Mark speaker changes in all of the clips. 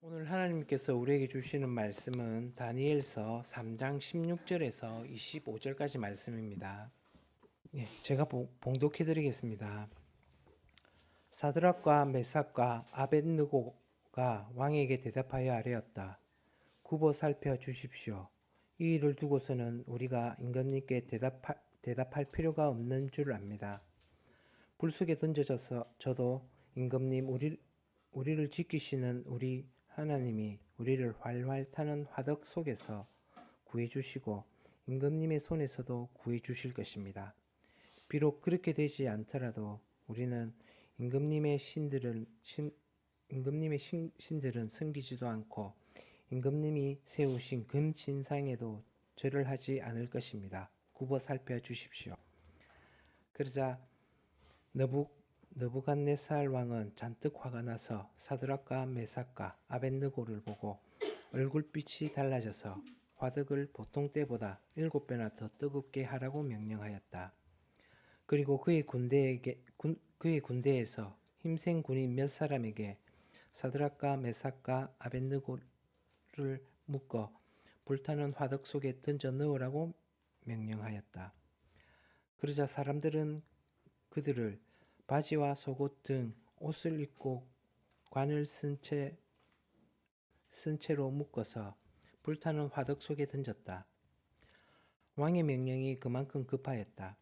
Speaker 1: 오늘 하나님께서 우리에게 주시는 말씀은 다니엘서 3장 16절에서 25절까지 말씀입니다. 제가 봉독해 드리겠습니다. 사드락과 메삭과 아벳느고가 왕에게 대답하여 아뢰었다. 굽어 살펴 주십시오. 이 일을 두고서는 우리가 임금님께 대답할 필요가 없는 줄 압니다. 불 속에 던져져서 저도 임금님 우리를 지키시는 우리 하나님이 우리를 활활 타는 화덕 속에서 구해주시고 임금님의 손에서도 구해주실 것입니다. 비록 그렇게 되지 않더라도 우리는 임금님의 신들은 섬기지도 않고 임금님이 세우신 금신상에도 절을 하지 않을 것입니다. 굽어 살펴 주십시오. 그러자 느부갓네살 왕은 잔뜩 화가 나서 사드락과 메삭과 아벳느고를 보고 얼굴빛이 달라져서 화덕을 보통 때보다 7배나 더 뜨겁게 하라고 명령하였다. 그리고 그의 군대에서 힘센 군인 몇 사람에게 사드락과 메삭과 아벳느고를 묶어 불타는 화덕 속에 던져 넣으라고 명령하였다. 그러자 사람들은 그들을 바지와 속옷 등 옷을 입고 관을 쓴 채로 묶어서 불타는 화덕 속에 던졌다. 왕의 명령이 그만큼 급하였다.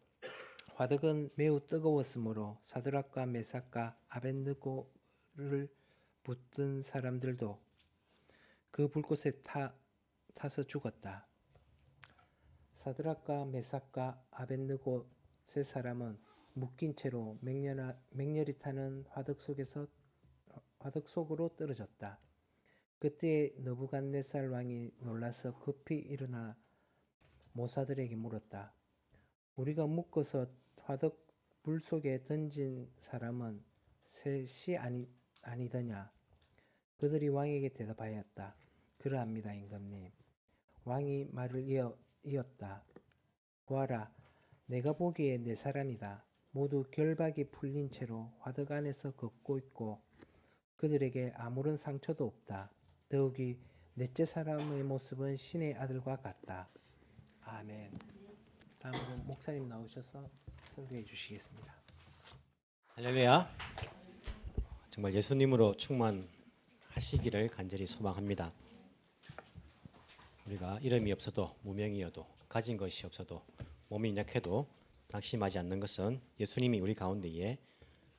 Speaker 1: 화덕은 매우 뜨거웠으므로 사드락과 메삭과 아벳느고를 붙든 사람들도 그 불꽃에 타서 죽었다. 사드락과 메삭과 아벳느고 세 사람은 묶인 채로 맹렬히 타는 화덕 속으로 떨어졌다. 그때 느부갓네살 왕이 놀라서 급히 일어나 모사들에게 물었다. 우리가 묶어서 화덕 불 속에 던진 사람은 셋이 아니더냐? 그들이 왕에게 대답하였다. 그러합니다, 임금님. 왕이 말을 이었다. 보아라, 내가 보기에 네 사람이다. 모두 결박이 풀린 채로 화덕 안에서 걷고 있고 그들에게 아무런 상처도 없다. 더욱이 넷째 사람의 모습은 신의 아들과 같다. 아멘. 다음으로 목사님 나오셔서 설교해 주시겠습니다.
Speaker 2: 할렐루야. 정말 예수님으로 충만하시기를 간절히 소망합니다. 우리가 이름이 없어도 무명이어도 가진 것이 없어도 몸이 약해도 낙심하지 않는 것은 예수님이 우리 가운데에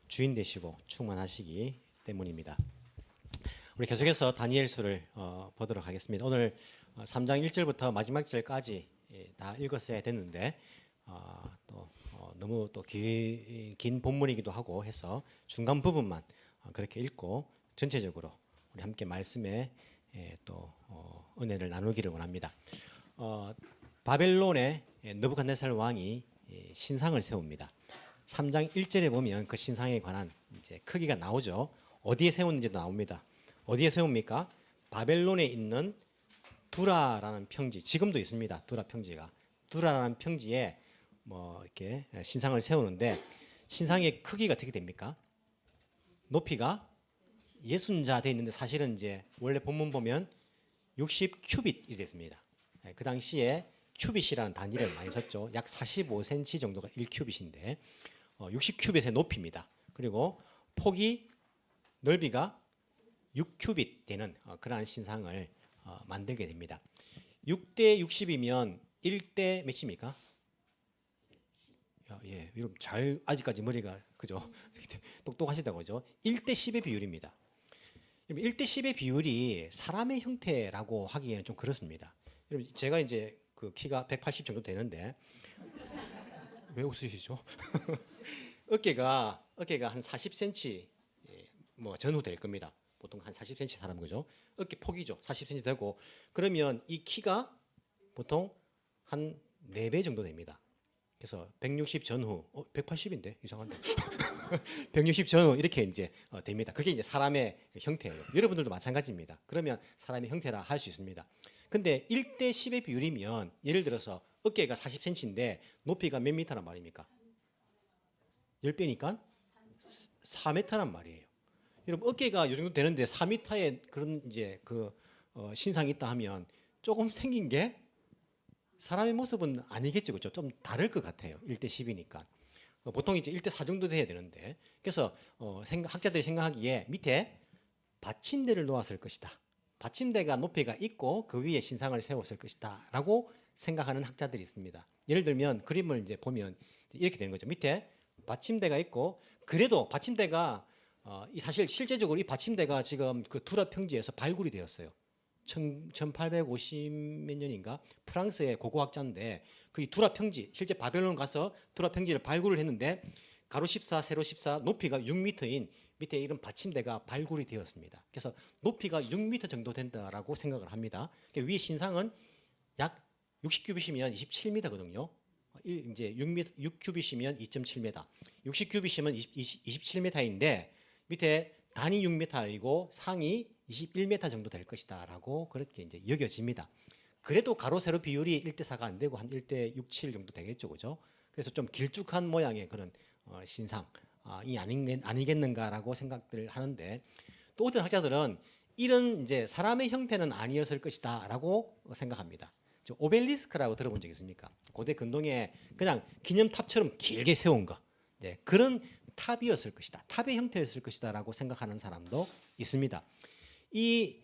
Speaker 2: 주인 되시고 충만하시기 때문입니다. 우리 계속해서 다니엘서를 보도록 하겠습니다. 오늘 3장 1절부터 마지막 절까지 다 읽었어야 됐는데 너무 또 긴 본문이기도 하고 해서 중간 부분만 그렇게 읽고 전체적으로 우리 함께 말씀에 또 은혜를 나누기를 원합니다. 바벨론의 느부갓네살 왕이 신상을 세웁니다. 3장 1절에 보면 그 신상에 관한 이제 크기가 나오죠. 어디에 세웠는지도 나옵니다. 어디에 세웁니까? 바벨론에 있는 두라라는 평지, 지금도 있습니다. 두라 평지가. 두라라는 평지에 이렇게 신상을 세우는데 신상의 크기가 어떻게 됩니까? 높이가 60자 돼 있는데 사실은 이제 원래 본문 보면 60큐빗이 됐습니다. 그 당시에 큐빗이라는 단위를 많이 썼죠. 약 45cm 정도가 1큐빗인데 60큐빗의 높이입니다. 그리고 폭이 넓이가 6큐빗 되는 그러한 신상을 만들게 됩니다. 6대 60이면 1대 몇입니까? 예, 여러분 잘 아직까지 머리가 그죠? 똑똑하시다고 그죠? 1대 10의 비율입니다. 1대 10의 비율이 사람의 형태라고 하기에는 좀 그렇습니다. 여러분 제가 이제 그 키가 180 정도 되는데 왜 웃으시죠? 어깨가 한 40cm 전후 될 겁니다. 보통 한 40cm 사람 그죠? 어깨 폭이죠. 40cm 되고 그러면 이 키가 보통 한 4배 정도 됩니다. 그래서 160 전후 180인데 이상한데 160 전후 이렇게 이제 됩니다. 그게 이제 사람의 형태예요. 여러분들도 마찬가지입니다. 그러면 사람의 형태라 할 수 있습니다. 근데 1대 10의 비율이면 예를 들어서 어깨가 40cm인데 높이가 몇 미터란 말입니까? 10배니까 4m란 말이에요. 여러분 어깨가 이 정도 되는데 4m의 그런 이제 신상이 있다 하면 조금 생긴 게 사람의 모습은 아니겠죠, 그렇죠? 좀 다를 것 같아요. 1대 10이니까. 보통 이제 1대 4 정도 돼야 되는데, 그래서 학자들이 생각하기에 밑에 받침대를 놓았을 것이다. 받침대가 높이가 있고 그 위에 신상을 세웠을 것이다라고 생각하는 학자들이 있습니다. 예를 들면 그림을 이제 보면 이렇게 되는 거죠. 밑에 받침대가 있고, 그래도 받침대가 이 사실 실제적으로 이 받침대가 지금 그 두라 평지에서 발굴이 되었어요. 1850 몇 년인가 프랑스의 고고학자인데 그 두라 평지, 실제 바벨론 가서 두라 평지를 발굴을 했는데 가로 14, 세로 14, 높이가 6m인 밑에 이런 받침대가 발굴이 되었습니다. 그래서 높이가 6m 정도 된다라고 생각을 합니다. 위에 신상은 약 60큐빗이면 27m거든요. 이제 6큐빗이면 2.7m, 60큐빗이면 27m인데 밑에 단이 6m이고 상이 21m 정도 될 것이다라고 그렇게 이제 여겨집니다. 그래도 가로 세로 비율이 1대 4가 안 되고 한 1대 6, 7 정도 되겠죠, 그죠? 그래서 좀 길쭉한 모양의 그런 신상이 아니겠는가라고 생각들 하는데, 또 어떤 학자들은 이런 이제 사람의 형태는 아니었을 것이다라고 생각합니다. 오벨리스크라고 들어본 적 있습니까? 고대 근동에 그냥 기념탑처럼 길게 세운 거, 네, 그런 탑이었을 것이다, 탑의 형태였을 것이다라고 생각하는 사람도 있습니다. 이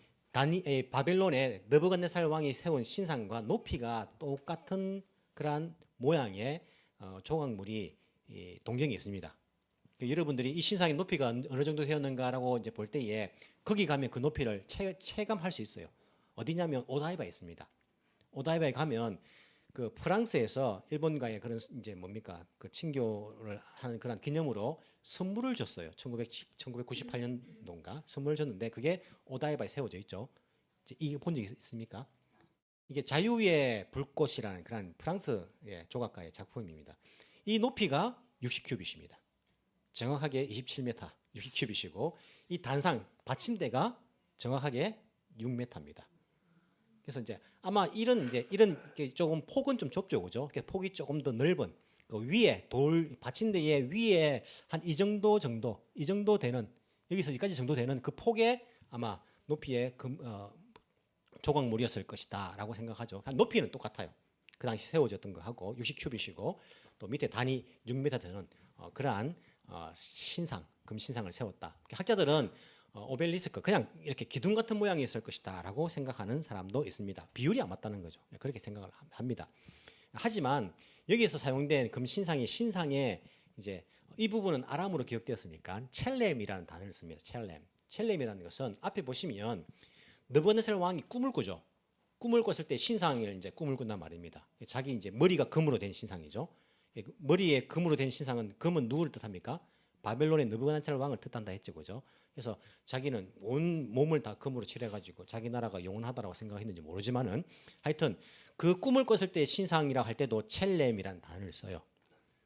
Speaker 2: 바벨론의 느부갓네살 왕이 세운 신상과 높이가 똑같은 그러한 모양의 조각물이 동경에 있습니다. 여러분들이 이 신상의 높이가 어느 정도 되었는가라고 이제 볼 때에 거기 가면 그 높이를 체감할 수 있어요. 어디냐면 오다이바에 있습니다. 오다이바에 가면 그 프랑스에서 일본과의 그런 이제 뭡니까 그 친교를 하는 그런 기념으로 선물을 줬어요. 1998년도인가 선물을 줬는데 그게 오다이바에 세워져 있죠. 이게 본 적 있습니까? 이게 자유의 불꽃이라는 그런 프랑스의 조각가의 작품입니다. 이 높이가 60큐빗입니다. 정확하게 27m, 60큐빗이고 이 단상 받침대가 정확하게 6m입니다. 그래서 이제 아마 이런 조금 폭은 좀 좁죠, 그죠? 폭이 조금 더 넓은 그 위에 받침대 위에 한 이 정도 되는, 여기서 여기까지 정도 되는 그 폭의 아마 높이의 조각물이었을 것이다라고 생각하죠. 높이는 똑같아요. 그 당시 세워졌던 거 하고 60큐빗이고 또 밑에 단이 6m 되는 그러한 금신상을 세웠다. 학자들은 오벨리스크 그냥 이렇게 기둥 같은 모양이 있을 것이다라고 생각하는 사람도 있습니다. 비율이 안 맞다는 거죠. 그렇게 생각을 합니다. 하지만 여기에서 사용된 금신상의 신상에 이제 이 부분은 아람으로 기억되었으니까 첼렘이라는 단어를 씁니다. 첼렘이라는 것은 앞에 보시면 느부갓네살 왕이 꿈을 꾸죠. 꿈을 꿨을 때 신상을 이제 꿈을 꾼단 말입니다. 자기 이제 머리가 금으로 된 신상이죠. 머리에 금으로 된 신상은 금은 누구를 뜻합니까? 바벨론의 느부갓네살 왕을 뜻한다 했죠, 그죠? 그래서 자기는 온 몸을 다 금으로 칠해가지고 자기 나라가 영원하다라고 생각했는지 모르지만은 하여튼 그 꿈을 꿨을 때 신상이라 할 때도 첼렘이라는 단어를 써요.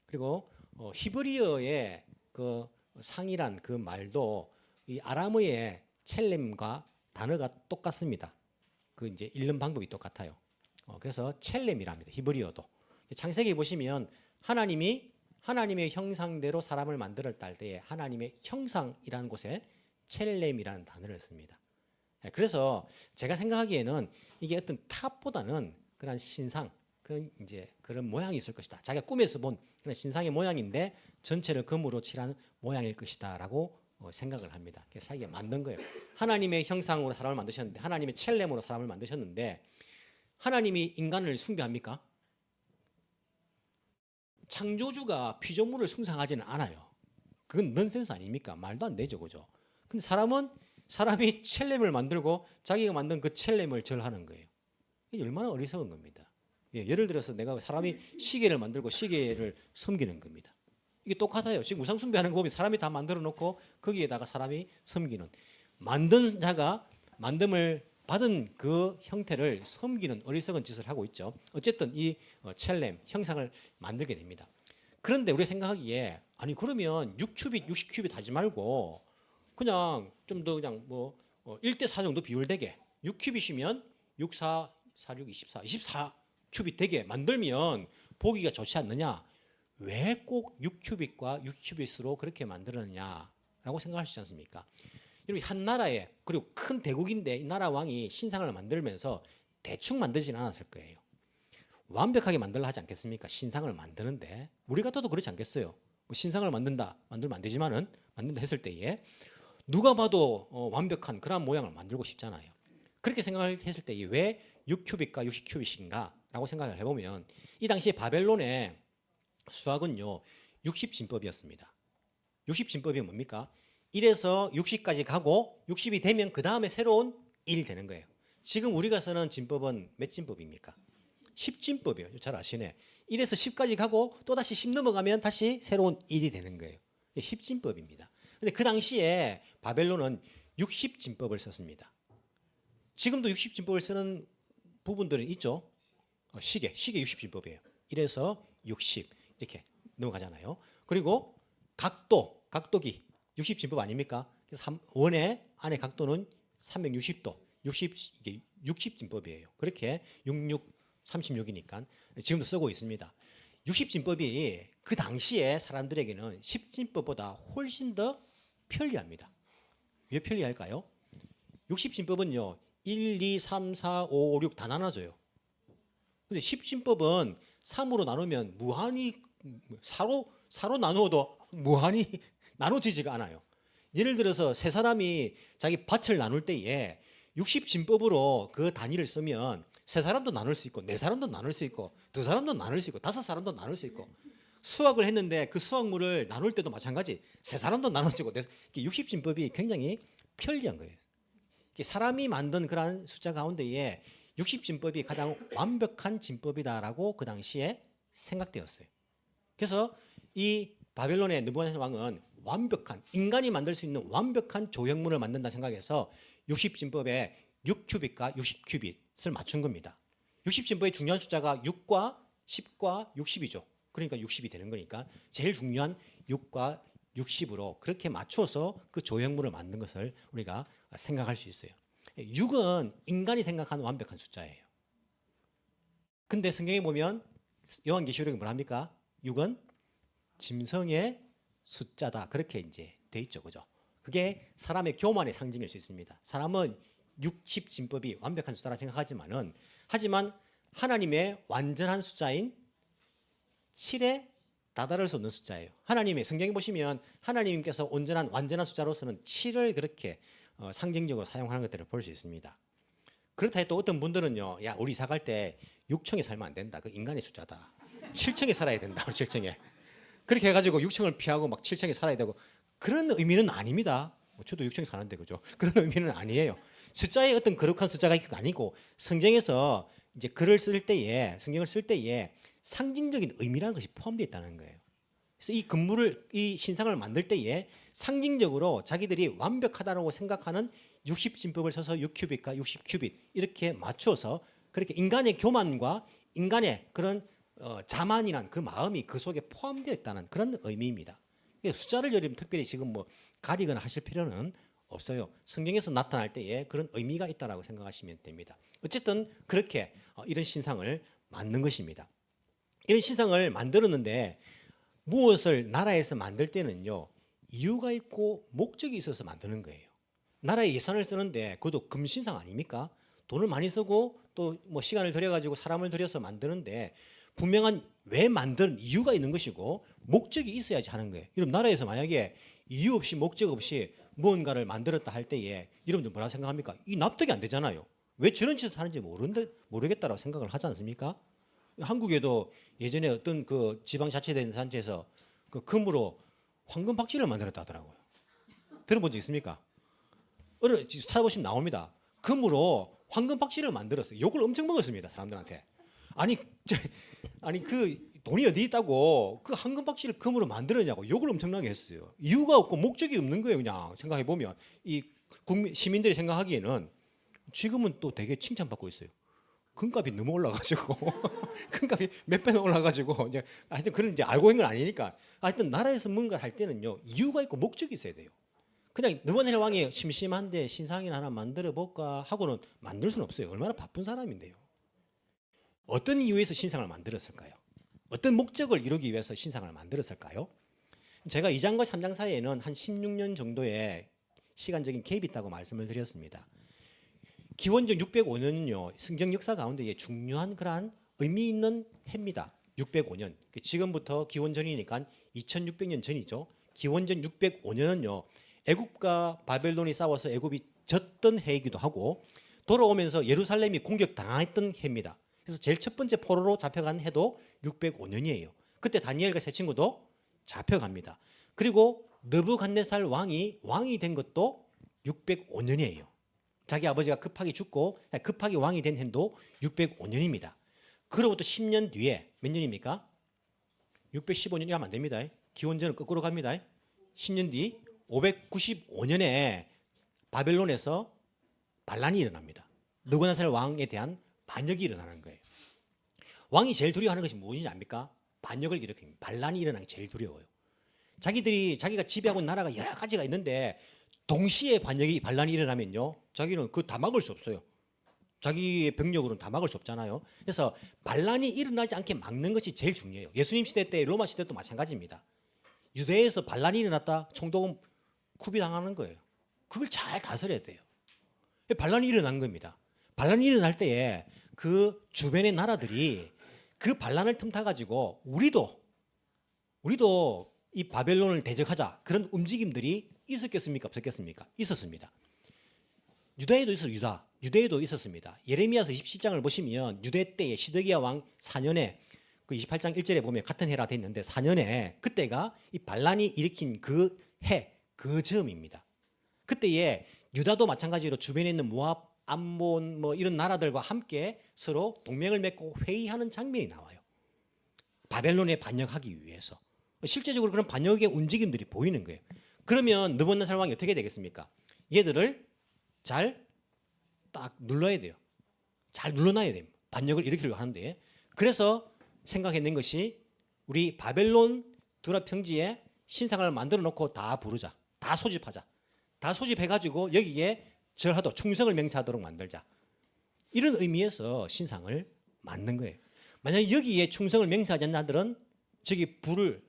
Speaker 2: 그리고 히브리어의 그 상이란 그 말도 이 아람어의 첼렘과 단어가 똑같습니다. 그 이제 읽는 방법이 똑같아요. 그래서 첼렘이랍니다. 히브리어도. 창세기 보시면 하나님의 형상대로 사람을 만들었다 할 때에 하나님의 형상이라는 곳에 첼렘이라는 단어를 씁니다. 그래서 제가 생각하기에는 이게 어떤 탑보다는 그런 신상, 그런 모양이 있을 것이다. 자기가 꿈에서 본 그런 신상의 모양인데 전체를 금으로 칠한 모양일 것이다라고 생각을 합니다. 그래서 자기가 만든 거예요. 하나님의 형상으로 사람을 만드셨는데, 하나님의 첼렘으로 사람을 만드셨는데, 하나님이 인간을 숭배합니까? 창조주가 피조물을 숭상하지는 않아요. 그건 넌센스 아닙니까? 말도 안 되죠, 그죠? 근데 사람이 첼렘을 만들고 자기가 만든 그 첼렘을 절하는 거예요. 이게 얼마나 어리석은 겁니다. 예를 들어서 내가 사람이 시계를 만들고 시계를 섬기는 겁니다. 이게 똑같아요. 지금 우상 숭배하는 거 보면 사람이 다 만들어 놓고 거기에다가 사람이 섬기는, 만든 자가 만듦을 받은 그 형태를 섬기는 어리석은 짓을 하고 있죠. 어쨌든 이 첼렘 형상을 만들게 됩니다. 그런데 우리가 생각하기에 아니 그러면 6큐빗, 60큐빗 하지 말고 그냥 좀 더 그냥 1대 4 정도 비율되게 6큐빗이면 6, 4, 4, 6, 24 큐빗 되게 만들면 보기가 좋지 않느냐? 왜 꼭 6큐빗과 6큐빗으로 그렇게 만들었냐라고 생각할 수 있지 않습니까? 여러분 한 나라에 그리고 큰 대국인데 이 나라 왕이 신상을 만들면서 대충 만들지는 않았을 거예요. 완벽하게 만들라 하지 않겠습니까? 신상을 만드는데 우리 같아도 그렇지 않겠어요? 뭐 신상을 만들면 안 되지만은 만든다 했을 때에 누가 봐도 완벽한 그런 모양을 만들고 싶잖아요. 그렇게 생각을 했을 때에 왜 6큐빗과 60큐빗인가 라고 생각을 해보면 이 당시에 바벨론의 수학은요 60진법이었습니다. 60진법이 뭡니까? 1에서 60까지 가고 60이 되면 그 다음에 새로운 1이 되는 거예요. 지금 우리가 쓰는 진법은 몇 진법입니까? 10진법이에요. 잘 아시네. 1에서 10까지 가고 또다시 10 넘어가면 다시 새로운 1이 되는 거예요. 10진법입니다. 근데 그 당시에 바벨론은 60진법을 썼습니다. 지금도 60진법을 쓰는 부분들이 있죠. 시계 60진법이에요. 1에서 60 이렇게 넘어가잖아요. 그리고 각도기 60진법 아닙니까? 그래서 원의 안의 각도는 360도 이게 60진법이에요. 그렇게 36이니까 지금도 쓰고 있습니다. 60진법이 그 당시에 사람들에게는 10진법보다 훨씬 더 편리합니다. 왜 편리할까요? 60진법은요 1, 2, 3, 4, 5, 6 다 나눠져요. 근데 10진법은 3으로 나누면 무한히 4로 나누어도 무한히 나눠지지가 않아요. 예를 들어서 세 사람이 자기 밭을 나눌 때에 60진법으로 그 단위를 쓰면 세 사람도 나눌 수 있고 네 사람도 나눌 수 있고 두 사람도 나눌 수 있고 다섯 사람도 나눌 수 있고 수학을 했는데 그 수학물을 나눌 때도 마찬가지 세 사람도 나눠지고 60진법이 굉장히 편리한 거예요. 사람이 만든 그러한 숫자 가운데에 60진법이 가장 완벽한 진법이다라고 그 당시에 생각되었어요. 그래서 이 바벨론의 느부갓네살 왕은 완벽한 인간이 만들 수 있는 완벽한 조형물을 만든다 생각해서 60진법에 6큐빗과 60큐빗을 맞춘 겁니다. 60진법의 중요한 숫자가 6과 10과 60이죠. 그러니까 60이 되는 거니까 제일 중요한 6과 60으로 그렇게 맞춰서 그 조형물을 만든 것을 우리가 생각할 수 있어요. 6은 인간이 생각하는 완벽한 숫자예요. 근데 성경에 보면 요한계시록에 뭐랍니까? 6은 짐승의 숫자다. 그렇게 이제 돼 있죠. 그죠? 그게 사람의 교만의 상징일 수 있습니다. 사람은 60진법이 완벽한 숫자라 생각하지만 하나님의 완전한 숫자인 7에 다다를 수 없는 숫자예요. 하나님의 성경에 보시면 하나님께서 완전한 숫자로서는 7을 그렇게 상징적으로 사용하는 것들을 볼 수 있습니다. 그렇다 해도 어떤 분들은요, 야 우리 이사 갈 때 6층에 살면 안 된다. 그 인간의 숫자다. 7층에 살아야 된다. 7층에. 그렇게 해가지고 6층을 피하고 막 7층에 살아야 되고 그런 의미는 아닙니다. 저도 6층에 사는데 그죠? 그런 의미는 아니에요. 숫자에 어떤 거룩한 숫자가 아니고 성경에서 이제 성경을 쓸 때에 상징적인 의미라는 것이 포함되어 있다는 거예요. 그래서 이 신상을 만들 때에 상징적으로 자기들이 완벽하다고 생각하는 60진법을 써서 6큐빗과 60큐빗 이렇게 맞춰서 그렇게 인간의 교만과 인간의 그런 자만이란 그 마음이 그 속에 포함되어 있다는 그런 의미입니다. 숫자를 여러분 특별히 지금 뭐 가리거나 하실 필요는 없어요. 성경에서 나타날 때에 그런 의미가 있다라고 생각하시면 됩니다. 어쨌든 그렇게 이런 신상을 만든 것입니다. 이런 신상을 만들었는데 무엇을 나라에서 만들 때는요 이유가 있고 목적이 있어서 만드는 거예요. 나라에 예산을 쓰는데 그것도 금신상 아닙니까? 돈을 많이 쓰고 또 뭐 시간을 들여가지고 사람을 들여서 만드는데 분명한 왜 만드는 이유가 있는 것이고 목적이 있어야지 하는 거예요. 여러분 나라에서 만약에 이유 없이 목적 없이 무언가를 만들었다 할 때에 여러분들 뭐라 생각합니까? 이 납득이 안 되잖아요. 왜 저런 짓을 하는지 모르겠다라고 생각을 하지 않습니까? 한국에도 예전에 어떤 그 지방자치단체에서 그 금으로 황금 박쥐를 만들었다 하더라고요. 들어본 적 있습니까? 찾아보시면 나옵니다. 금으로 황금 박쥐를 만들었어요. 욕을 엄청 먹었습니다. 사람들한테. 아니 그 돈이 어디 있다고 그 황금 박쥐를 금으로 만들었냐고 욕을 엄청나게 했어요. 이유가 없고 목적이 없는 거예요. 그냥 생각해 보면 이 시민들이 생각하기에는 지금은 또 되게 칭찬받고 있어요. 금값이 너무 올라가지고 금값이 몇 배나 올라가지고 이제 하여튼 그런 이제 알고 있는 건 아니니까 하여튼 나라에서 뭔가를 할 때는요 이유가 있고 목적이 있어야 돼요. 그냥 느부갓네살 왕이 심심한데 신상이나 하나 만들어 볼까 하고는 만들 수는 없어요. 얼마나 바쁜 사람인데요. 어떤 이유에서 신상을 만들었을까요? 어떤 목적을 이루기 위해서 신상을 만들었을까요? 제가 2장과 3장 사이에는 한 16년 정도의 시간적인 갭이 있다고 말씀을 드렸습니다. 기원전 605년은요 성경 역사 가운데 중요한 그러한 의미 있는 해입니다. 605년 지금부터 기원전이니까 2600년 전이죠. 기원전 605년은요 애굽과 바벨론이 싸워서 애굽이 졌던 해이기도 하고 돌아오면서 예루살렘이 공격당했던 해입니다. 그래서 제일 첫 번째 포로로 잡혀간 해도 605년이에요. 그때 다니엘과 세 친구도 잡혀갑니다. 그리고 느부갓네살 왕이 된 것도 605년이에요. 자기 아버지가 급하게 죽고 급하게 왕이 된 해도 605년입니다. 그로부터 10년 뒤에 몇 년입니까? 615년이 하면 안 됩니다. 기원전을 거꾸로 갑니다. 10년 뒤 595년에 바벨론에서 반란이 일어납니다. 느부갓네살 왕에 대한 반역이 일어나는 거예요. 왕이 제일 두려워하는 것이 무엇인지 압니까? 반역을 일으킵니다. 반란이 일어나는 게 제일 두려워요. 자기가 지배하고 있는 나라가 여러 가지가 있는데 동시에 반란이 일어나면요, 자기는 그거 다 막을 수 없어요. 자기의 병력으로는 다 막을 수 없잖아요. 그래서 반란이 일어나지 않게 막는 것이 제일 중요해요. 예수님 시대 때, 로마 시대 때도 마찬가지입니다. 유대에서 반란이 일어났다, 총독은 쿠비당하는 거예요. 그걸 잘 다스려야 돼요. 반란이 일어난 겁니다. 반란이 일어날 때에 그 주변의 나라들이 그 반란을 틈타 가지고 우리도 이 바벨론을 대적하자 그런 움직임들이 있었겠습니까? 없었겠습니까? 있었습니다. 유다에도 있었어요. 유대에도 있었습니다. 예레미야서 27장을 보시면 유대 때에 시드기야 왕 4년에 그 28장 1절에 보면 같은 해라 돼 있는데 4년에 그때가 이 반란이 일으킨 그 해, 그 즈음입니다. 그때에 유다도 마찬가지로 주변에 있는 모압, 암몬 뭐 이런 나라들과 함께 서로 동맹을 맺고 회의하는 장면이 나와요. 바벨론에 반역하기 위해서. 실제적으로 그런 반역의 움직임들이 보이는 거예요. 그러면 느부갓네살 왕이 어떻게 되겠습니까? 얘들을 잘 딱 눌러야 돼요. 잘 눌러놔야 돼요. 반역을 일으키려고 하는데. 그래서 생각해낸 것이 우리 바벨론 두라 평지에 신상을 만들어 놓고 다 부르자. 다 소집하자. 다 소집해가지고 여기에 절하도록 충성을 맹세하도록 만들자. 이런 의미에서 신상을 만든 거예요. 만약 여기에 충성을 맹세하지 않는 자들은 저기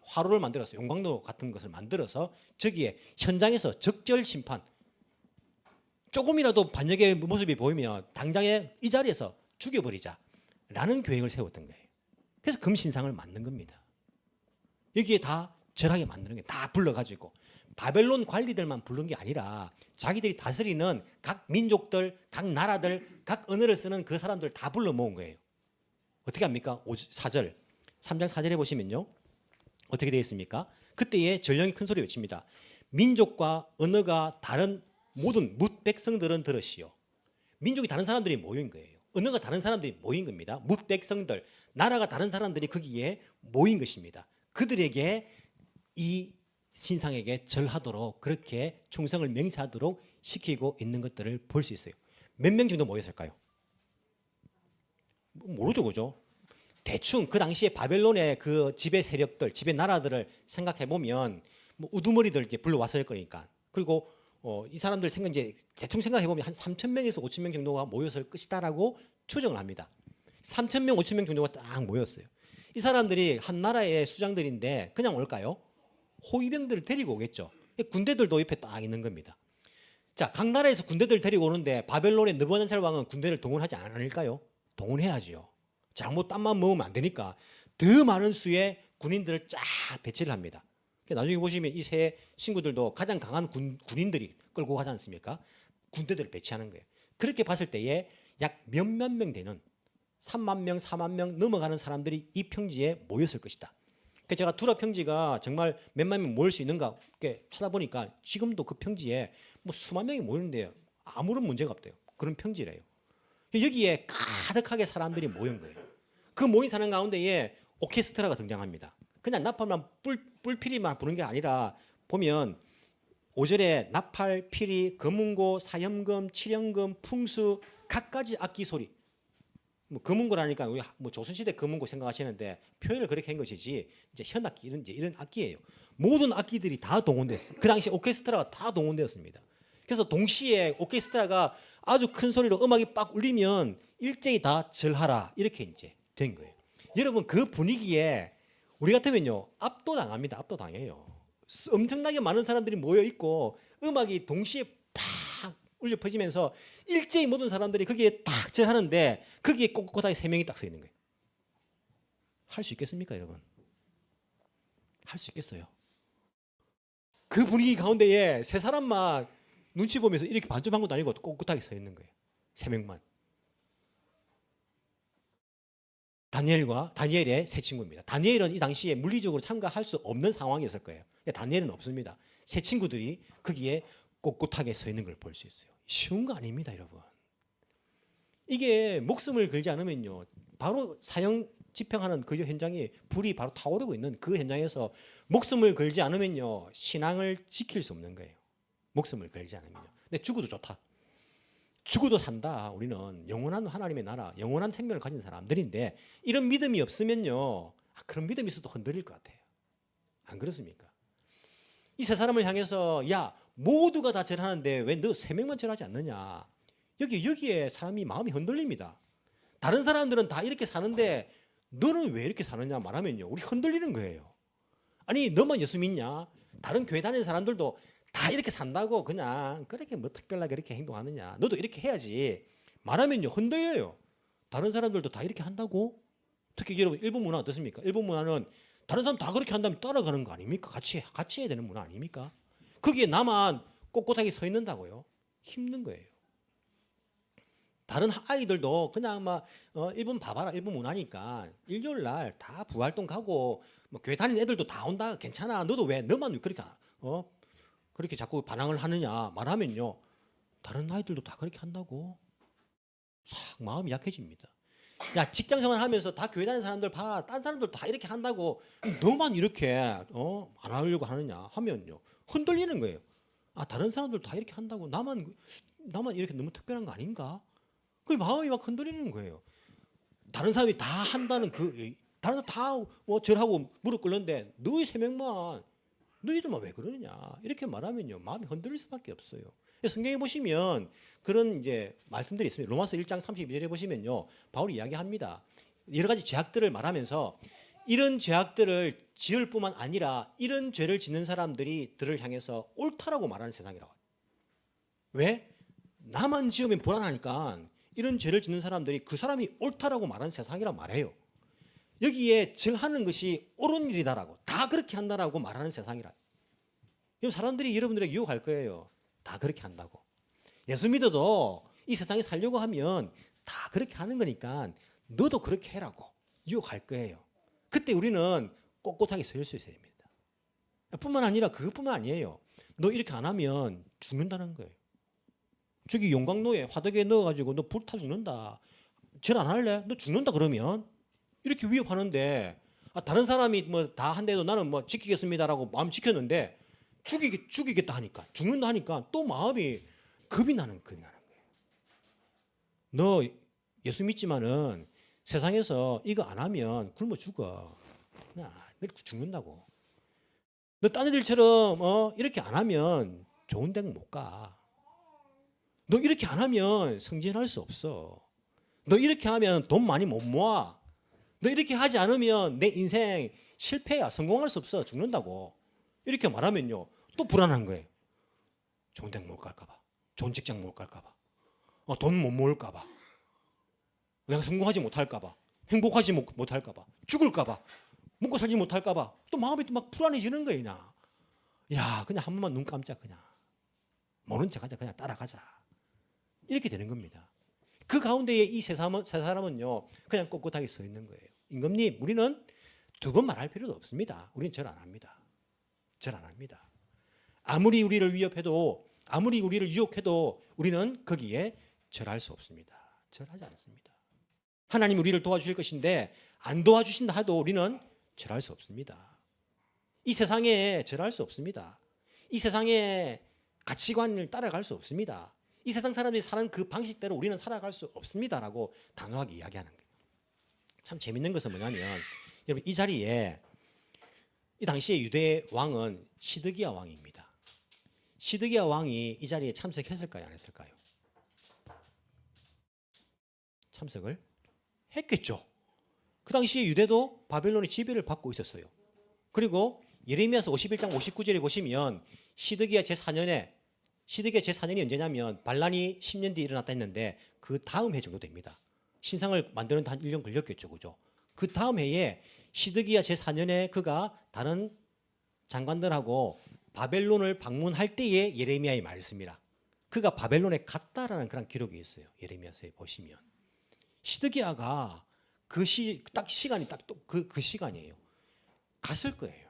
Speaker 2: 화로를 만들어서 용광로 같은 것을 만들어서 저기에 현장에서 적절 심판, 조금이라도 반역의 모습이 보이면 당장에 이 자리에서 죽여버리자라는 계획을 세웠던 거예요. 그래서 금신상을 만든 겁니다. 여기에 다 절하게 만드는 게 다 불러가지고 바벨론 관리들만 부른 게 아니라 자기들이 다스리는 각 민족들, 각 나라들, 각 언어를 쓰는 그 사람들 다 불러 모은 거예요. 어떻게 합니까? 4절, 3장 4절에 보시면요. 어떻게 되어 있습니까? 그때에 전령이 큰 소리 외칩니다. 민족과 언어가 다른 모든 뭇 백성들은 들으시오. 민족이 다른 사람들이 모인 거예요. 언어가 다른 사람들이 모인 겁니다. 뭇 백성들, 나라가 다른 사람들이 거기에 모인 것입니다. 그들에게 이 신상에게 절하도록 그렇게 충성을 맹세하도록 시키고 있는 것들을 볼 수 있어요. 몇 명 정도 모였을까요? 모르죠, 그죠? 대충 그 당시에 바벨론의 그 지배 세력들, 지배 나라들을 생각해 보면 뭐 우두머리들 이렇게 불러왔을 거니까. 그리고 이 사람들 이제 대충 생각해 보면 한 3,000명에서 5,000명 정도가 모였을 것이다라고 추정을 합니다. 3,000명, 5,000명 정도가 딱 모였어요. 이 사람들이 한 나라의 수장들인데 그냥 올까요? 호위병들을 데리고 오겠죠. 군대들도 옆에 딱 있는 겁니다. 자, 각 나라에서 군대들 데리고 오는데 바벨론의 느부갓네살 왕은 군대를 동원하지 않을까요? 동원해야지요. 잘못 땀만 먹으면 안 되니까 더 많은 수의 군인들을 쫙 배치를 합니다. 나중에 보시면 이 세 친구들도 가장 강한 군인들이 끌고 가지 않습니까? 군대들을 배치하는 거예요. 그렇게 봤을 때에 약 몇몇 명 되는 3만 명, 4만 명 넘어가는 사람들이 이 평지에 모였을 것이다. 그래서 제가 두라 평지가 정말 몇만 명 모일 수 있는가 이렇게 찾아보니까 지금도 그 평지에 뭐 수만 명이 모이는데요. 아무런 문제가 없대요. 그런 평지래요. 여기에 가득하게 사람들이 모인 거예요. 그 모인 사람 가운데에 오케스트라가 등장합니다. 그냥 나팔만 뿔피리만 부는 게 아니라 보면 5절에 나팔, 피리, 금운고, 사염금, 칠연금, 풍수 각가지 악기 소리. 뭐 금운고라니까 뭐 조선시대 금운고 생각하시는데 표현을 그렇게 한 것이지 이제 현악기 이런 악기예요. 모든 악기들이 다 동원됐어요. 그 당시 오케스트라가 다 동원되었습니다. 그래서 동시에 오케스트라가 아주 큰 소리로 음악이 빡 울리면 일제히 다 절하라 이렇게 이제 된 거예요. 여러분 그 분위기에 우리 같으면요 압도당합니다. 압도당해요. 엄청나게 많은 사람들이 모여 있고 음악이 동시에 팍 울려 퍼지면서 일제히 모든 사람들이 거기에 딱 절하는데 거기에 꼿꼿하게 세 명이 딱 서 있는 거예요. 할 수 있겠습니까, 여러분? 할 수 있겠어요? 그 분위기 가운데에 세 사람만 눈치 보면서 이렇게 반쯤한 것도 아니고 꼿꼿하게 서 있는 거예요. 세 명만. 다니엘의 세 친구입니다. 다니엘은 이 당시에 물리적으로 참가할 수 없는 상황이었을 거예요. 다니엘은 없습니다. 세 친구들이 거기에 꼿꼿하게 서 있는 걸 볼 수 있어요. 쉬운 거 아닙니다, 여러분. 이게 목숨을 걸지 않으면요, 바로 사형 집행하는 그 현장에 불이 바로 타오르고 있는 그 현장에서 목숨을 걸지 않으면요, 신앙을 지킬 수 없는 거예요. 목숨을 걸지 않으면요. 근데 죽어도 좋다. 죽어도 산다. 우리는 영원한 하나님의 나라, 영원한 생명을 가진 사람들인데 이런 믿음이 없으면요, 그런 믿음이 있어도 흔들릴 것 같아요. 안 그렇습니까? 이 세 사람을 향해서 야, 모두가 다 절하는데 왜 너 세 명만 절하지 않느냐? 여기에 사람이 마음이 흔들립니다. 다른 사람들은 다 이렇게 사는데 너는 왜 이렇게 사느냐 말하면요, 우리 흔들리는 거예요. 아니, 너만 예수 믿냐? 다른 교회 다니는 사람들도 다 이렇게 산다고 그냥 그렇게 뭐 특별하게 이렇게 행동하느냐? 너도 이렇게 해야지 말하면요, 흔들려요. 다른 사람들도 다 이렇게 한다고? 특히 여러분, 일본 문화 어떻습니까? 일본 문화는 다른 사람 다 그렇게 한다면 따라가는 거 아닙니까? 같이 해야 되는 문화 아닙니까? 거기에 나만 꼿꼿하게 서 있는다고요? 힘든 거예요. 다른 아이들도 그냥 막 일본 봐봐라, 일본 문화니까 일요일 날 다 부활동 가고 뭐 교회 다니는 애들도 다 온다, 괜찮아. 너도 왜 너만 그렇게 자꾸 반항을 하느냐 말하면요, 다른 아이들도 다 그렇게 한다고 싹 마음이 약해집니다. 야, 직장 생활하면서 다 교회 다니는 사람들 봐, 딴 사람들 다 이렇게 한다고 너만 이렇게 안 하려고 하느냐 하면요, 흔들리는 거예요. 아, 다른 사람들 다 이렇게 한다고 나만 이렇게 너무 특별한 거 아닌가? 그 마음이 막 흔들리는 거예요. 다른 사람이 다 한다는 다른 사람 다 절하고 무릎 꿇는데 너희 세 명만, 너희들만 왜 그러느냐 이렇게 말하면요, 마음이 흔들릴 수밖에 없어요. 성경에 보시면 그런 이제 말씀들이 있습니다. 로마서 1장 32절에 보시면요, 바울이 이야기합니다. 여러 가지 죄악들을 말하면서 이런 죄악들을 지을 뿐만 아니라 이런 죄를 짓는 사람들을 향해서 옳다라고 말하는 세상이라고. 왜? 나만 지으면 불안하니까 이런 죄를 짓는 사람들이 그 사람이 옳다라고 말하는 세상이란 말이에요. 여기에 절하는 것이 옳은 일이다라고, 다 그렇게 한다라고 말하는 세상이라. 사람들이 여러분들에게 유혹할 거예요. 다 그렇게 한다고. 예수 믿어도 이 세상에 살려고 하면 다 그렇게 하는 거니까 너도 그렇게 해라고 유혹할 거예요. 그때 우리는 꼿꼿하게 서 있을 수 있어야 됩니다. 뿐만 아니라 그것뿐만 아니에요. 너 이렇게 안 하면 죽는다는 거예요. 저기 용광로에 화덕에 넣어가지고 너 불타 죽는다. 절 안 할래? 너 죽는다 그러면 이렇게 위협하는데, 다른 사람이 뭐 다 한데도 나는 뭐 지키겠습니다라고 마음 지켰는데 죽이겠다 하니까, 죽는다 하니까 또 마음이 겁이 나는 거예요. 너 예수 믿지만은 세상에서 이거 안 하면 굶어 죽어. 너 죽는다고. 너 딴 애들처럼 이렇게 안 하면 좋은 데는 못 가. 너 이렇게 안 하면 승진할 수 없어. 너 이렇게 하면 돈 많이 못 모아. 너 이렇게 하지 않으면 내 인생 실패야. 성공할 수 없어. 죽는다고. 이렇게 말하면요, 또 불안한 거예요. 좋은 데 못 갈까 봐. 좋은 직장 못 갈까 봐. 돈 못 모을까 봐. 내가 성공하지 못할까 봐. 행복하지 못할까 봐. 죽을까 봐. 먹고 살지 못할까 봐. 또 마음이 또 막 불안해지는 거예요. 야, 그냥 한 번만 눈 깜짝 그냥. 모른 척하자. 그냥 따라가자. 이렇게 되는 겁니다. 그 가운데에 이 세 사람은요, 그냥 꼿꼿하게 서 있는 거예요. 임금님, 우리는 두 번 말할 필요도 없습니다. 우리는 절 안 합니다. 절 안 합니다. 아무리 우리를 위협해도, 아무리 우리를 유혹해도 우리는 거기에 절할 수 없습니다. 절하지 않습니다. 하나님 우리를 도와주실 것인데 안 도와주신다 해도 우리는 절할 수 없습니다. 이 세상에 절할 수 없습니다. 이 세상의 가치관을 따라갈 수 없습니다. 이 세상 사람들이 사는 그 방식대로 우리는 살아갈 수 없습니다라고 단호하게 이야기하는 거예요. 참 재밌는 것은 뭐냐면, 여러분, 이 자리에 이 당시에 유대 왕은 시드기야 왕입니다. 시드기야 왕이 이 자리에 참석했을까요, 안 했을까요? 참석을 했겠죠. 그 당시에 유대도 바벨론의 지배를 받고 있었어요. 그리고 예레미야서 51장 59절에 보시면 시드기야 제4년에 시드기야 제4년이 언제냐면 반란이 10년 뒤에 일어났다 했는데 그 다음 해 정도 됩니다. 신상을 만드는 데 한 1년 걸렸겠죠. 그죠? 그 다음 해에 시드기야 제4년에 그가 다른 장관들하고 바벨론을 방문할 때에 예레미야의 말씀이라. 그가 바벨론에 갔다라는 그런 기록이 있어요. 예레미야서에 보시면. 시드기야가 딱 시간이 딱 그 시간이에요. 갔을 거예요.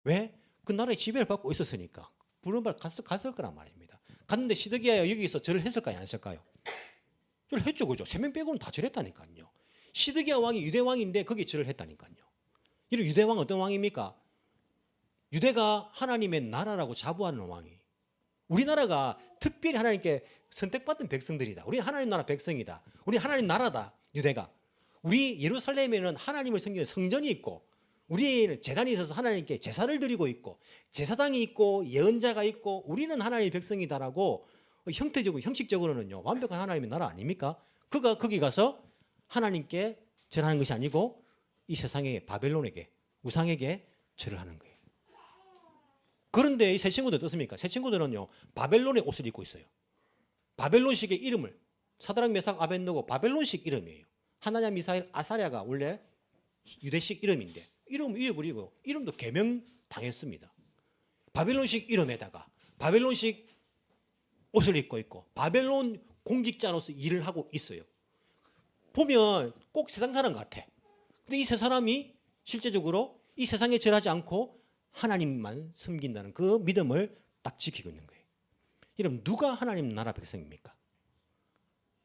Speaker 2: 왜? 그 나라에 지배를 받고 있었으니까. 부른발 갔을 거란 말입니다. 갔는데 시드기야가 여기서 절을 했을까요? 안 했을까요? 절을 했죠. 그죠? 3명 빼고는 다 절했다니까요. 시드기야 왕이 유대 왕인데 거기 절을 했다니까요. 이런 유대 왕 어떤 왕입니까? 유대가 하나님의 나라라고 자부하는 왕이. 우리나라가 특별히 하나님께 선택받은 백성들이다. 우리 하나님 나라 백성이다. 우리 하나님 나라다. 유대가. 우리 예루살렘에는 하나님을 섬기는 성전이 있고 우리는 제단이 있어서 하나님께 제사를 드리고 있고 제사당이 있고 예언자가 있고 우리는 하나님의 백성이다라고 형식적으로는요. 완벽한 하나님의 나라 아닙니까? 그가 거기 가서 하나님께 절하는 것이 아니고 이 세상의 바벨론에게 우상에게 절을 하는 거예요. 그런데 이 새 친구들 어떻습니까? 새 친구들은요. 바벨론의 옷을 입고 있어요. 바벨론식의 이름을 사드락 메삭 아벤느고 바벨론식 이름이에요. 하나냐 미사일 아사랴가 원래 유대식 이름인데 이름 잊어버리고 이름도 개명 당했습니다. 바벨론식 이름에다가 바벨론식 옷을 입고 있고 바벨론 공직자로서 일을 하고 있어요. 보면 꼭 세상 사람 같아. 근데 이 세 사람이 실제적으로 이 세상에 절하지 않고 하나님만 섬긴다는 그 믿음을 딱 지키고 있는 거예요. 여러분 누가 하나님 나라 백성입니까?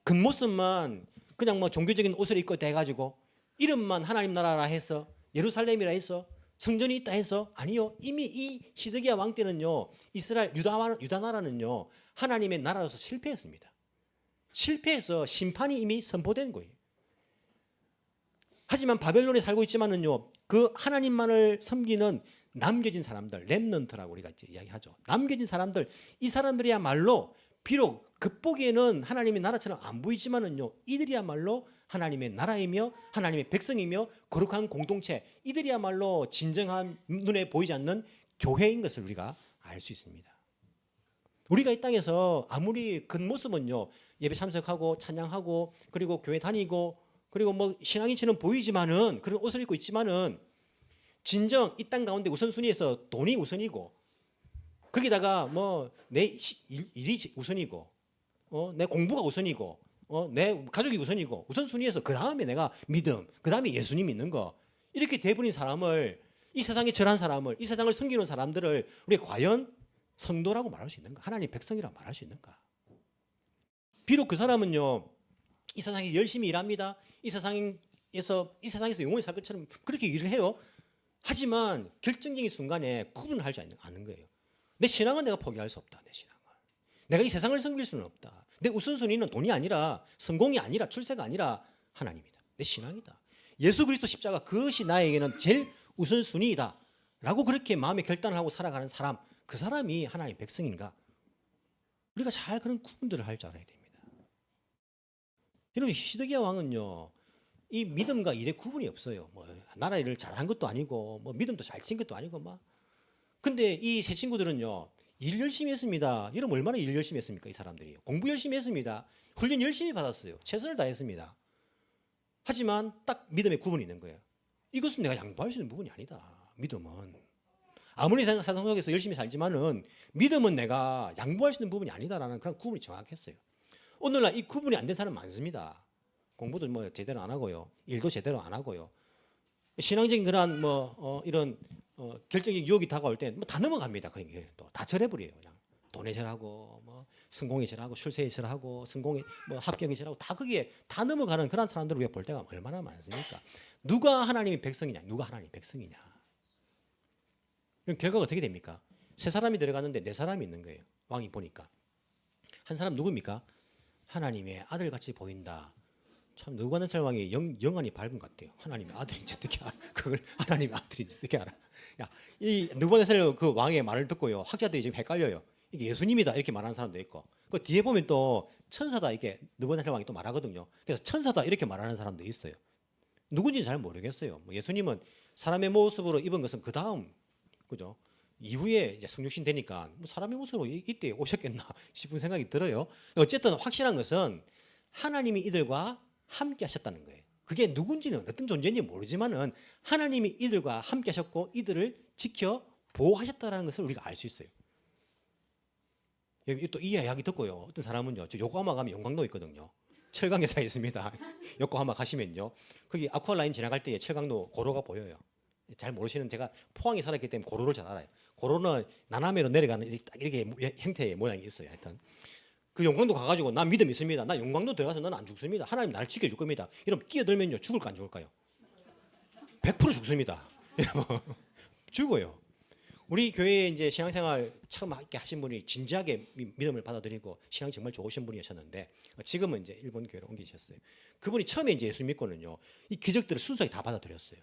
Speaker 2: 겉모습만 그냥 뭐 종교적인 옷을 입고 돼가지고 이름만 하나님 나라라 해서 예루살렘이라 해서 성전이 있다 해서 아니요. 이미 이 시드기야 왕 때는요. 이스라엘 유다 나라는요. 하나님의 나라로서 실패했습니다. 실패해서 심판이 이미 선포된 거예요. 하지만 바벨론에 살고 있지만은요. 그 하나님만을 섬기는 남겨진 사람들, 렘넌트라고 우리가 이제 이야기하죠. 남겨진 사람들, 이 사람들이야말로 비록 겉보기에는 하나님의 나라처럼 안 보이지만은요. 이들이야말로 하나님의 나라이며 하나님의 백성이며 거룩한 공동체, 이들이야말로 진정한 눈에 보이지 않는 교회인 것을 우리가 알 수 있습니다. 우리가 이 땅에서 아무리 겉모습은요. 예배 참석하고 찬양하고 그리고 교회 다니고 그리고 뭐 신앙인처럼 보이지만은 그런 옷을 입고 있지만은 진정 이 땅 가운데 우선순위에서 돈이 우선이고 거기다가 뭐 내 일이 우선이고 내 공부가 우선이고 내 가족이 우선이고 우선순위에서 그 다음에 내가 믿음, 그 다음에 예수님 믿는 거 이렇게 돼버린 사람을 이 세상에 절한 사람을 이 세상을 섬기는 사람들을 우리가 과연 성도라고 말할 수 있는가? 하나님 백성이라고 말할 수 있는가? 비록 그 사람은요 이 세상에 열심히 일합니다. 이 세상에서 영원히 살 것처럼 그렇게 일을 해요. 하지만 결정적인 순간에 구분을 하지 않는 거예요. 내 신앙은 내가 포기할 수 없다. 내 신앙은. 내가 이 세상을 섬길 수는 없다. 내 우선순위는 돈이 아니라 성공이 아니라 출세가 아니라 하나님이다. 내 신앙이다. 예수 그리스도 십자가 그것이 나에게는 제일 우선순위이다. 라고 그렇게 마음에 결단을 하고 살아가는 사람, 그 사람이 하나님의 백성인가? 우리가 잘 그런 구분들을 할 줄 알아야 됩니다. 여러분 시드기야 왕은요. 이 믿음과 일의 구분이 없어요. 뭐 나라 일을 잘한 것도 아니고 뭐 믿음도 잘 친 것도 아니고 막. 근데 이 새 친구들은요. 일 열심히 했습니다. 여러분 얼마나 일 열심히 했습니까? 이 사람들이. 공부 열심히 했습니다. 훈련 열심히 받았어요. 최선을 다했습니다. 하지만 딱 믿음의 구분이 있는 거예요. 이것은 내가 양보할 수 있는 부분이 아니다. 믿음은. 아무리 세상 속에서 열심히 살지만은 믿음은 내가 양보할 수 있는 부분이 아니다라는 그런 구분이 정확했어요. 오늘날 이 구분이 안 된 사람 많습니다. 공부도 뭐 제대로 안 하고요. 일도 제대로 안 하고요. 신앙적인 그런 이런 결정적인 유혹이 다가올 때 뭐 다 넘어갑니다. 또 다 절해버려요. 그냥 돈에 절하고 뭐 성공에 절하고 출세에 절하고 성공에 뭐 합격에 절하고 다 거기에 다 넘어가는 그런 사람들을 우리가 볼 때가 얼마나 많습니까? 누가 하나님의 백성이냐? 누가 하나님의 백성이냐? 그럼 결과가 어떻게 됩니까? 세 사람이 들어갔는데 네 사람이 있는 거예요. 왕이 보니까 한 사람 누굽니까? 하나님의 아들같이 보인다. 참 느부갓네살 왕이 영안이 밝은 것 같아요. 하나님의 아들인지 어떻게 알아? 그걸 하나님의 아들인지 어떻게 알아? 야, 이 느부갓네살 그 왕의 말을 듣고요. 학자들이 지금 헷갈려요. 이게 예수님이다 이렇게 말하는 사람도 있고, 그 뒤에 보면 또 천사다 이렇게 느부갓네살 왕이 또 말하거든요. 그래서 천사다 이렇게 말하는 사람도 있어요. 누군지 잘 모르겠어요. 뭐 예수님은 사람의 모습으로 입은 것은 그 다음, 그죠? 이후에 이제 성육신 되니까 뭐 사람의 모습으로 이때 오셨겠나 싶은 생각이 들어요. 어쨌든 확실한 것은 하나님이 이들과 함께 하셨다는 거예요. 그게 누군지는 어떤 존재인지 모르지만은 하나님이 이들과 함께 하셨고 이들을 지켜 보호하셨다는 것을 우리가 알 수 있어요. 여기 또 이 이야기 듣고요. 어떤 사람은요, 저 요코하마 가면 용광로 있거든요. 철강회사에 있습니다. 요코하마 가시면요, 거기 아쿠아라인 지나갈 때에 철강로 고로가 보여요. 잘 모르시는, 제가 포항에 살았기 때문에 고로를 잘 알아요. 고로는 나남해로 내려가는 이렇게 형태의 모양이 있어요. 하여튼 그 용광로 가가지고 난 믿음 있습니다. 나 용광로 들어가서 나는 안 죽습니다. 하나님 나를 지켜줄 겁니다. 이러면 끼어들면요, 죽을까 안 죽을까요? 100% 죽습니다. 여러분 죽어요. 우리 교회에 이제 신앙생활 처음 함께 하신 분이 진지하게 믿음을 받아들이고 신앙 정말 좋으신 분이셨는데 지금은 이제 일본 교회로 옮기셨어요. 그분이 처음에 이제 예수 믿고는요, 이 기적들을 순수하게 다 받아들였어요.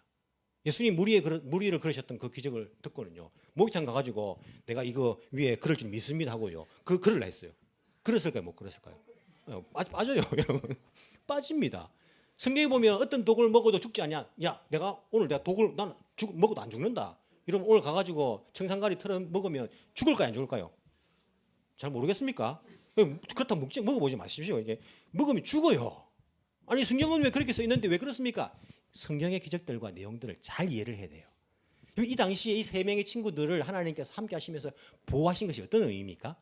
Speaker 2: 예수님 무리를 걸으셨던 그 기적을 듣고는요, 목욕탕 가가지고 내가 이거 위에 그럴 줄 믿습니다 하고요, 그 글을 했어요. 그랬을까요? 못 그랬을까요? 빠져요, 여러분. 빠집니다. 성경에 보면 어떤 독을 먹어도 죽지 않냐? 야, 오늘 내가 독을 먹어도 안 죽는다. 이러면 오늘 가가지고 청산가리 털어 먹으면 죽을까요, 안 죽을까요? 잘 모르겠습니까? 그렇다고 먹어보지 마십시오. 이게 먹으면 죽어요. 아니 성경은 왜 그렇게 써 있는데 왜 그렇습니까? 성경의 기적들과 내용들을 잘 이해를 해야 돼요. 이 당시에 이 세 명의 친구들을 하나님께서 함께 하시면서 보호하신 것이 어떤 의미입니까?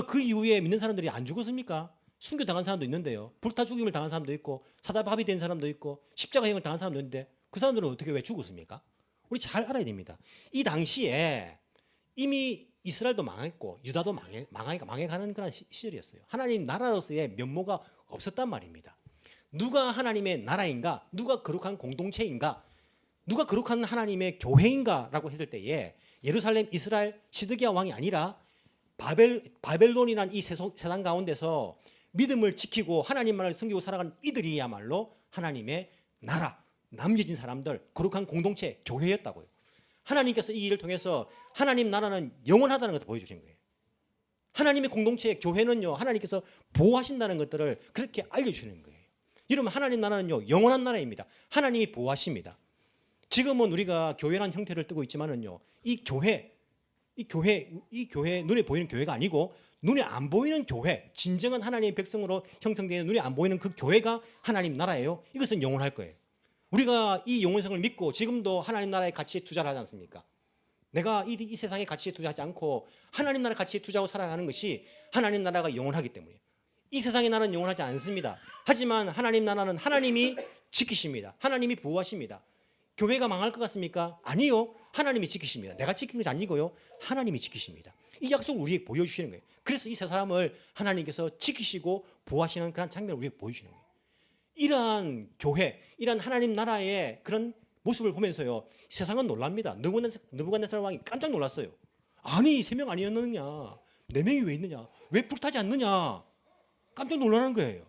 Speaker 2: 그 이후에 믿는 사람들이 안 죽었습니까? 순교당한 사람도 있는데요. 불타 죽임을 당한 사람도 있고 사자밥이 된 사람도 있고 십자가형을 당한 사람도 있는데 그 사람들은 어떻게 왜 죽었습니까? 우리 잘 알아야 됩니다. 이 당시에 이미 이스라엘도 망했고 유다도 망해가는 그런 시절이었어요. 하나님 나라로서의 면모가 없었단 말입니다. 누가 하나님의 나라인가? 누가 거룩한 공동체인가? 누가 거룩한 하나님의 교회인가라고 했을 때에 예루살렘 이스라엘 시드기야 왕이 아니라 바벨론이란 이 세상 가운데서 믿음을 지키고 하나님만을 섬기고 살아가는 이들이야말로 하나님의 나라, 남겨진 사람들, 거룩한 공동체, 교회였다고요. 하나님께서 이 일을 통해서 하나님 나라는 영원하다는 것을 보여주신 거예요. 하나님의 공동체, 교회는요, 하나님께서 보호하신다는 것들을 그렇게 알려주시는 거예요. 이러면 하나님 나라는요, 영원한 나라입니다. 하나님이 보호하십니다. 지금은 우리가 교회라는 형태를 띠고 있지만은요, 이 교회 눈에 보이는 교회가 아니고 눈에 안 보이는 교회, 진정한 하나님의 백성으로 형성되는 눈에 안 보이는 그 교회가 하나님 나라예요. 이것은 영원할 거예요. 우리가 이 영원성을 믿고 지금도 하나님 나라의 가치에 투자를 하지 않습니까? 내가 이 세상의 가치에 투자하지 않고 하나님 나라 가치에 투자하고 살아가는 것이 하나님 나라가 영원하기 때문이에요. 이 세상의 나라는 영원하지 않습니다. 하지만 하나님 나라는 하나님이 지키십니다. 하나님이 보호하십니다. 교회가 망할 것 같습니까? 아니요. 하나님이 지키십니다. 내가 지킨 것이 아니고요. 하나님이 지키십니다. 이 약속을 우리에게 보여주시는 거예요. 그래서 이 세 사람을 하나님께서 지키시고 보호하시는 그런 장면을 우리에게 보여주시는 거예요. 이러한 교회, 이러한 하나님 나라의 그런 모습을 보면서요, 세상은 놀랍니다. 느부갓네살 왕이 깜짝 놀랐어요. 아니, 3명 아니었느냐? 4명이 왜 있느냐? 왜 불타지 않느냐? 깜짝 놀라는 거예요.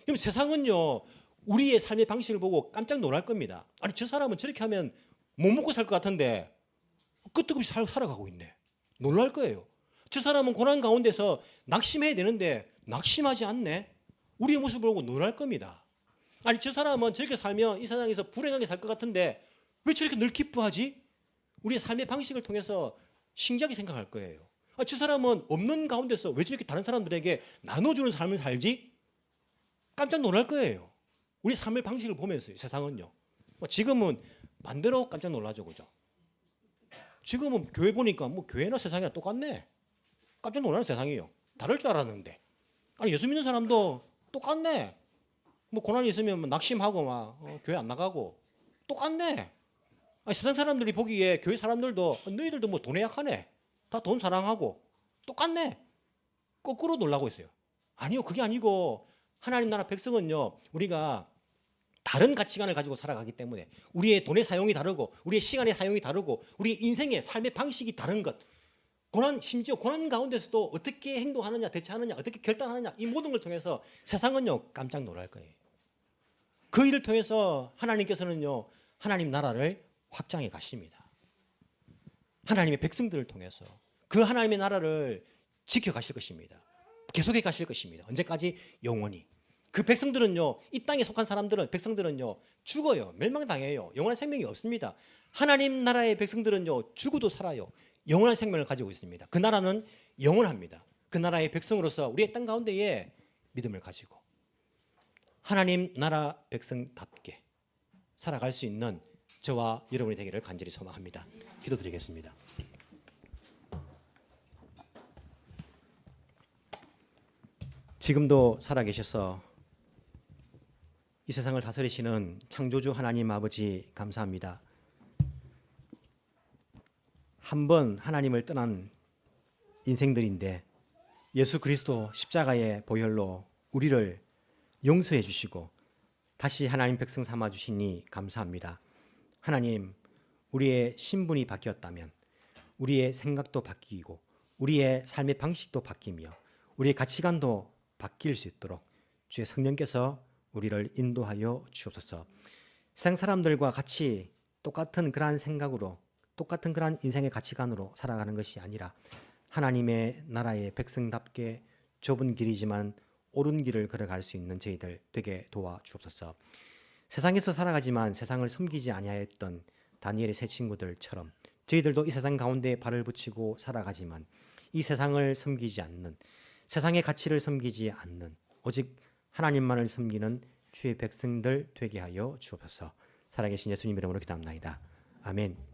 Speaker 2: 그럼 세상은요, 우리의 삶의 방식을 보고 깜짝 놀랄 겁니다. 아니, 저 사람은 저렇게 하면 못 먹고 살 것 같은데 끄떡없이 살아가고 있네. 놀랄 거예요. 저 사람은 고난 가운데서 낙심해야 되는데 낙심하지 않네. 우리의 모습을 보고 놀랄 겁니다. 아니, 저 사람은 저렇게 살면 이 세상에서 불행하게 살 것 같은데 왜 저렇게 늘 기뻐하지? 우리의 삶의 방식을 통해서 신기하게 생각할 거예요. 아, 저 사람은 없는 가운데서 왜 저렇게 다른 사람들에게 나눠주는 삶을 살지? 깜짝 놀랄 거예요. 우리 삶의 방식을 보면서요. 세상은요. 지금은 반대로 깜짝 놀라죠, 그죠? 지금은 교회 보니까 뭐 교회나 세상이나 똑같네. 깜짝 놀라는 세상이에요. 다를 줄 알았는데. 아니, 예수 믿는 사람도 똑같네. 뭐 고난이 있으면 뭐 낙심하고 막 교회 안 나가고 똑같네. 아니, 세상 사람들이 보기에 교회 사람들도 너희들도 뭐 돈에 약하네. 다 돈 사랑하고 똑같네. 거꾸로 놀라고 있어요. 아니요, 그게 아니고 하나님 나라 백성은요, 우리가 다른 가치관을 가지고 살아가기 때문에 우리의 돈의 사용이 다르고 우리의 시간의 사용이 다르고 우리의 인생의 삶의 방식이 다른 것, 심지어 고난 가운데서도 어떻게 행동하느냐, 대처하느냐, 어떻게 결단하느냐, 이 모든 걸 통해서 세상은요, 깜짝 놀랄 거예요. 그 일을 통해서 하나님께서는요, 하나님 나라를 확장해 가십니다. 하나님의 백성들을 통해서 그 하나님의 나라를 지켜 가실 것입니다. 계속해 가실 것입니다. 언제까지? 영원히. 그 백성들은요, 이 땅에 속한 백성들은요, 죽어요. 멸망당해요. 영원한 생명이 없습니다. 하나님 나라의 백성들은요, 죽어도 살아요. 영원한 생명을 가지고 있습니다. 그 나라는 영원합니다. 그 나라의 백성으로서 우리의 땅 가운데에 믿음을 가지고 하나님 나라 백성답게 살아갈 수 있는 저와 여러분이 되기를 간절히 소망합니다. 기도드리겠습니다. 지금도 살아계셔서 이 세상을 다스리시는 창조주 하나님 아버지 감사합니다. 한 번 하나님을 떠난 인생들인데 예수 그리스도 십자가의 보혈로 우리를 용서해 주시고 다시 하나님 백성 삼아 주시니 감사합니다. 하나님, 우리의 신분이 바뀌었다면 우리의 생각도 바뀌고 우리의 삶의 방식도 바뀌며 우리의 가치관도 바뀔 수 있도록 주의 성령께서 우리를 인도하여 주옵소서. 세상 사람들과 같이 똑같은 그러한 생각으로 똑같은 그러한 인생의 가치관으로 살아가는 것이 아니라 하나님의 나라의 백성답게 좁은 길이지만 옳은 길을 걸어갈 수 있는 저희들 되게 도와주옵소서. 세상에서 살아가지만 세상을 섬기지 아니하였던 다니엘의 세 친구들처럼 저희들도 이 세상 가운데 발을 붙이고 살아가지만 이 세상을 섬기지 않는, 세상의 가치를 섬기지 않는 오직 하나님만을 섬기는 주의 백성들 되게 하여 주옵소서. 살아계신 예수님 이름으로 기도합나이다. 아멘.